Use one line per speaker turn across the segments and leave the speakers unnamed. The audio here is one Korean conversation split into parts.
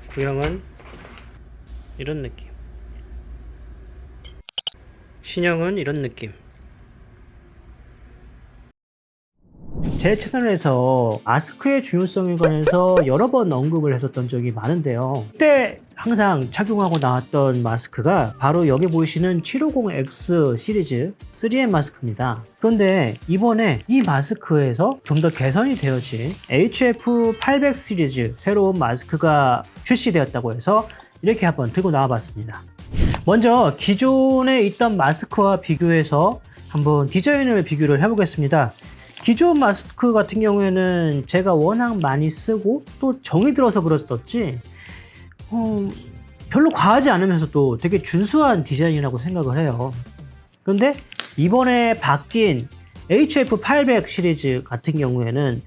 구형은 이런 느낌, 신형은 이런 느낌. 제 채널에서 마스크의 중요성에 관해서 여러 번 언급을 했었던 적이 많은데요. 그때 항상 착용하고 나왔던 마스크가 바로 여기 보이시는 750X 시리즈 3M 마스크입니다. 그런데 이번에 이 마스크에서 좀 더 개선이 되어진 HF800 시리즈 새로운 마스크가 출시되었다고 해서 이렇게 한번 들고 나와봤습니다. 먼저 기존에 있던 마스크와 비교해서 한번 디자인을 비교를 해보겠습니다. 기존 마스크 같은 경우에는 제가 워낙 많이 쓰고 또 정이 들어서 그랬었지 별로 과하지 않으면서도 되게 준수한 디자인이라고 생각을 해요. 그런데 이번에 바뀐 HF800 시리즈 같은 경우에는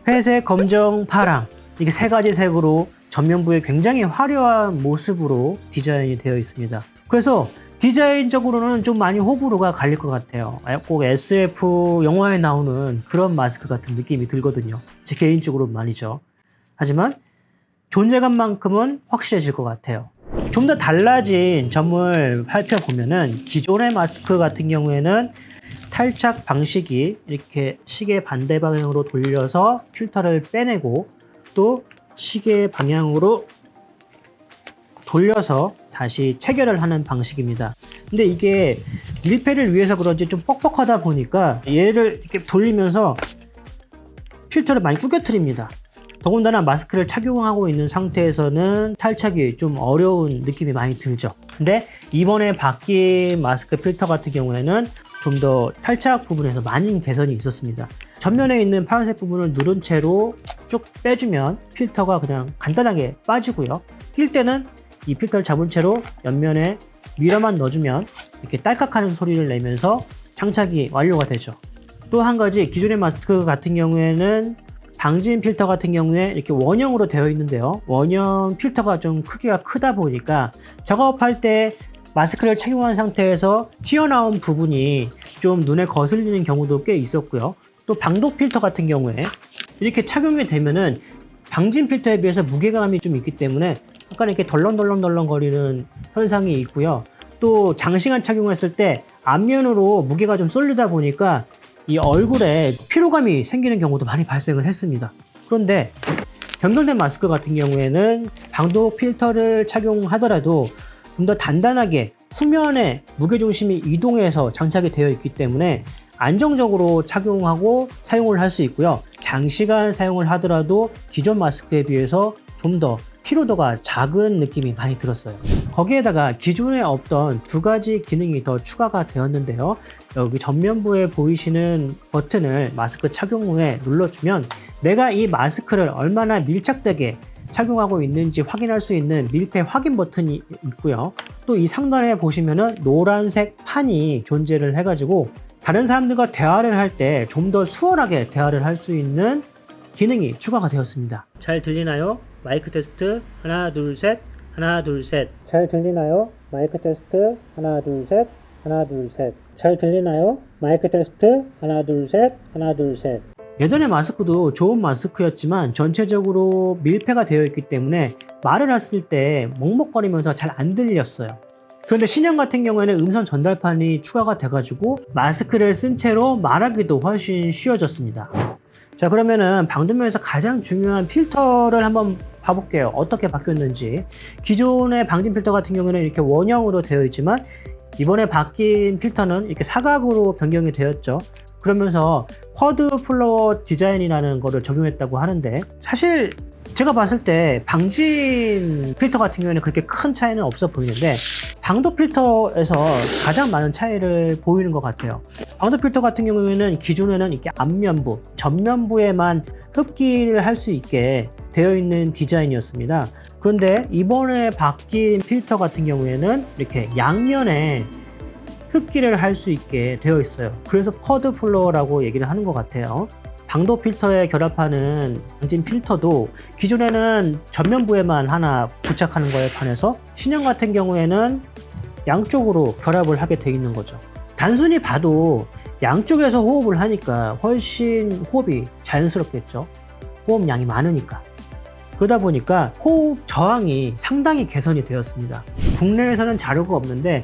회색, 검정, 파랑 이게 세 가지 색으로 전면부에 굉장히 화려한 모습으로 디자인이 되어 있습니다. 그래서 디자인적으로는 좀 많이 호불호가 갈릴 것 같아요. 꼭 SF 영화에 나오는 그런 마스크 같은 느낌이 들거든요. 제 개인적으로 말이죠. 하지만 존재감만큼은 확실해질 것 같아요. 좀 더 달라진 점을 살펴보면은 기존의 마스크 같은 경우에는 탈착 방식이 이렇게 시계 반대 방향으로 돌려서 필터를 빼내고 또 시계 방향으로 돌려서 다시 체결을 하는 방식입니다. 근데 이게 밀폐를 위해서 그런지 좀 뻑뻑하다 보니까 얘를 이렇게 돌리면서 필터를 많이 구겨트립니다. 더군다나 마스크를 착용하고 있는 상태에서는 탈착이 좀 어려운 느낌이 많이 들죠. 근데 이번에 바뀐 마스크 필터 같은 경우에는 좀 더 탈착 부분에서 많은 개선이 있었습니다. 전면에 있는 파란색 부분을 누른 채로 쭉 빼주면 필터가 그냥 간단하게 빠지고요. 낄 때는 이 필터를 잡은 채로 옆면에 미러만 넣어주면 이렇게 딸깍하는 소리를 내면서 장착이 완료가 되죠. 또 한 가지 기존의 마스크 같은 경우에는 방진 필터 같은 경우에 이렇게 원형으로 되어 있는데요. 원형 필터가 좀 크기가 크다 보니까 작업할 때 마스크를 착용한 상태에서 튀어나온 부분이 좀 눈에 거슬리는 경우도 꽤 있었고요. 또 방독 필터 같은 경우에 이렇게 착용이 되면은 방진 필터에 비해서 무게감이 좀 있기 때문에 약간 이렇게 덜렁덜렁 거리는 현상이 있고요. 또 장시간 착용했을 때 앞면으로 무게가 좀 쏠리다 보니까 이 얼굴에 피로감이 생기는 경우도 많이 발생을 했습니다. 그런데 변경된 마스크 같은 경우에는 방독 필터를 착용하더라도 좀 더 단단하게 후면에 무게중심이 이동해서 장착이 되어 있기 때문에 안정적으로 착용하고 사용을 할 수 있고요. 장시간 사용을 하더라도 기존 마스크에 비해서 좀 더 피로도가 작은 느낌이 많이 들었어요. 거기에다가 기존에 없던 두 가지 기능이 더 추가가 되었는데요. 여기 전면부에 보이시는 버튼을 마스크 착용 후에 눌러주면 내가 이 마스크를 얼마나 밀착되게 착용하고 있는지 확인할 수 있는 밀폐 확인 버튼이 있고요. 또 이 상단에 보시면은 노란색 판이 존재를 해가지고 다른 사람들과 대화를 할 때 좀 더 수월하게 대화를 할 수 있는 기능이 추가가 되었습니다. 잘 들리나요? 마이크 테스트 하나 둘 셋 하나 둘 셋. 잘 들리나요? 마이크 테스트 하나 둘 셋 하나 둘 셋. 잘 들리나요? 마이크 테스트 하나 둘 셋 하나 둘 셋. 예전의 마스크도 좋은 마스크였지만 전체적으로 밀폐가 되어 있기 때문에 말을 했을 때 먹먹거리면서 잘 안 들렸어요. 그런데 신형 같은 경우에는 음성 전달판이 추가가 돼가지고 마스크를 쓴 채로 말하기도 훨씬 쉬워졌습니다. 자, 그러면은 방독면에서 가장 중요한 필터를 한번 봐볼게요. 어떻게 바뀌었는지. 기존의 방진 필터 같은 경우에는 이렇게 원형으로 되어 있지만 이번에 바뀐 필터는 이렇게 사각으로 변경이 되었죠. 그러면서 쿼드 플로어 디자인이라는 거를 적용했다고 하는데 사실 제가 봤을 때 방진 필터 같은 경우에는 그렇게 큰 차이는 없어 보이는데 방독 필터에서 가장 많은 차이를 보이는 것 같아요. 방독 필터 같은 경우에는 기존에는 이렇게 앞면부, 전면부에만 흡기를 할 수 있게 되어 있는 디자인이었습니다. 그런데 이번에 바뀐 필터 같은 경우에는 이렇게 양면에 흡기를 할 수 있게 되어 있어요. 그래서 쿼드 플로어라고 얘기를 하는 것 같아요. 방독 필터에 결합하는 방진 필터도 기존에는 전면부에만 하나 부착하는 거에 반해서 신형 같은 경우에는 양쪽으로 결합을 하게 돼 있는 거죠. 단순히 봐도 양쪽에서 호흡을 하니까 훨씬 호흡이 자연스럽겠죠. 호흡량이 많으니까. 그러다 보니까 호흡 저항이 상당히 개선이 되었습니다. 국내에서는 자료가 없는데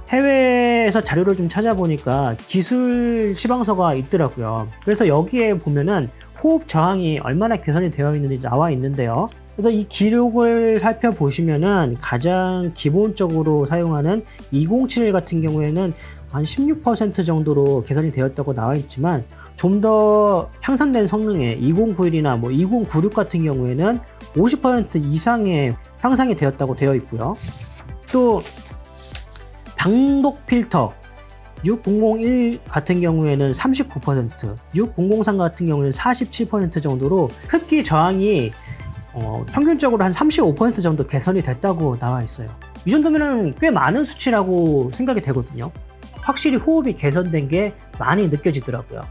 해외에서 자료를 좀 찾아보니까 기술 시방서가 있더라고요. 그래서 여기에 보면은 호흡 저항이 얼마나 개선이 되어 있는지 나와 있는데요. 그래서 이 기록을 살펴보시면은 가장 기본적으로 사용하는 207 같은 경우에는 한 16% 정도로 개선이 되었다고 나와 있지만 좀 더 향상된 성능의 2091이나 뭐 2096 같은 경우에는 50% 이상의 향상이 되었다고 되어 있고요. 또 방독 필터 6001 같은 경우에는 39%, 6003 같은 경우는 47% 정도로 흡기 저항이 평균적으로 한 35% 정도 개선이 됐다고 나와 있어요. 이 정도면 꽤 많은 수치라고 생각이 되거든요. 확실히 호흡이 개선된 게 많이 느껴지더라고요.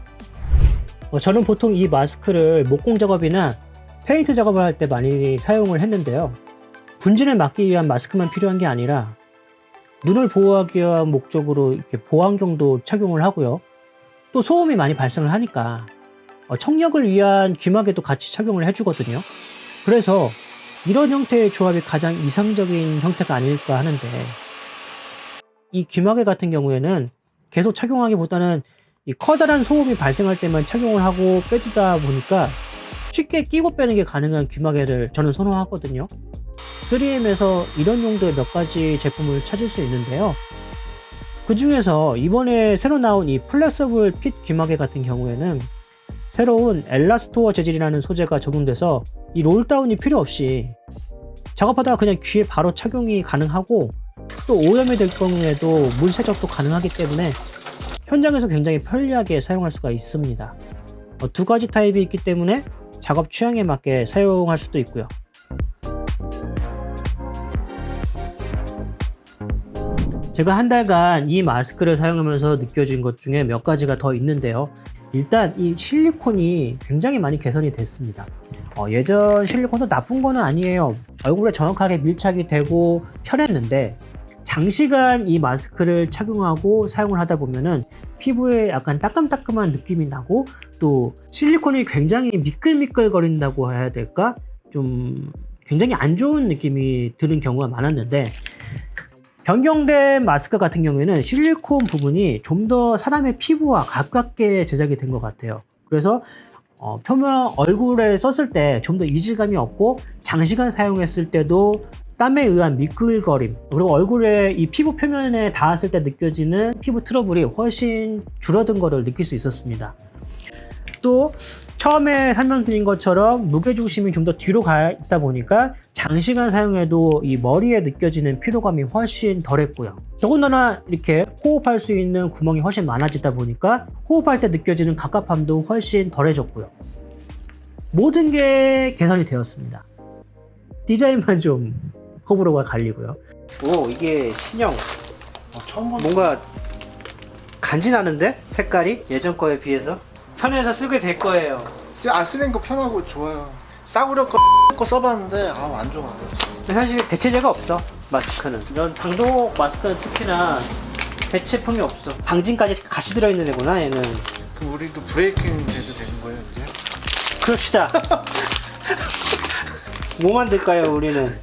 저는 보통 이 마스크를 목공 작업이나 페인트 작업을 할 때 많이 사용을 했는데요. 분진을 막기 위한 마스크만 필요한 게 아니라 눈을 보호하기 위한 목적으로 이렇게 보안경도 착용을 하고요. 또 소음이 많이 발생을 하니까 청력을 위한 귀마개도 같이 착용을 해주거든요. 그래서 이런 형태의 조합이 가장 이상적인 형태가 아닐까 하는데, 이 귀마개 같은 경우에는 계속 착용하기보다는 이 커다란 소음이 발생할 때만 착용을 하고 빼주다 보니까 쉽게 끼고 빼는 게 가능한 귀마개를 저는 선호하거든요. 3M에서 이런 용도의 몇 가지 제품을 찾을 수 있는데요. 그 중에서 이번에 새로 나온 이 플렉서블 핏 귀마개 같은 경우에는 새로운 엘라스토어 재질이라는 소재가 적용돼서 이 롤다운이 필요 없이 작업하다가 그냥 귀에 바로 착용이 가능하고, 또 오염이 될 경우에도 물 세척도 가능하기 때문에 현장에서 굉장히 편리하게 사용할 수가 있습니다. 두 가지 타입이 있기 때문에 작업 취향에 맞게 사용할 수도 있고요. 제가 한 달간 이 마스크를 사용하면서 느껴진 것 중에 몇 가지가 더 있는데요. 일단 이 실리콘이 굉장히 많이 개선이 됐습니다. 예전 실리콘도 나쁜 거는 아니에요. 얼굴에 정확하게 밀착이 되고 편했는데, 장시간 이 마스크를 착용하고 사용을 하다 보면은 피부에 약간 따끔따끔한 느낌이 나고, 또 실리콘이 굉장히 미끌미끌 거린다고 해야 될까? 좀 굉장히 안 좋은 느낌이 드는 경우가 많았는데, 변경된 마스크 같은 경우에는 실리콘 부분이 좀 더 사람의 피부와 가깝게 제작이 된 것 같아요. 그래서 표면 얼굴에 썼을 때 좀 더 이질감이 없고, 장시간 사용했을 때도 땀에 의한 미끌거림, 그리고 얼굴에 이 피부 표면에 닿았을 때 느껴지는 피부 트러블이 훨씬 줄어든 거를 느낄 수 있었습니다. 또 처음에 설명드린 것처럼 무게중심이 좀 더 뒤로 가 있다 보니까 장시간 사용해도 이 머리에 느껴지는 피로감이 훨씬 덜했고요. 더군다나 이렇게 호흡할 수 있는 구멍이 훨씬 많아지다 보니까 호흡할 때 느껴지는 갑갑함도 훨씬 덜해졌고요. 모든 게 개선이 되었습니다. 디자인만 좀 호불호가 갈리고요. 오, 이게 신형.
처음 보는
뭔가 간지나는데? 색깔이? 예전 거에 비해서? 편해서 쓰게 될 거예요.
쓰는 거 편하고 좋아요. 싸구려 거 써봤는데 안 좋아.
근데 사실 대체제가 없어, 마스크는. 이런 방독 마스크는 특히나 대체품이 없어. 방진까지 같이 들어있는 애구나, 얘는.
그럼 우리도 브레이킹 돼도 되는 거예요, 이제?
그럽시다. 뭐 만들까요, 우리는?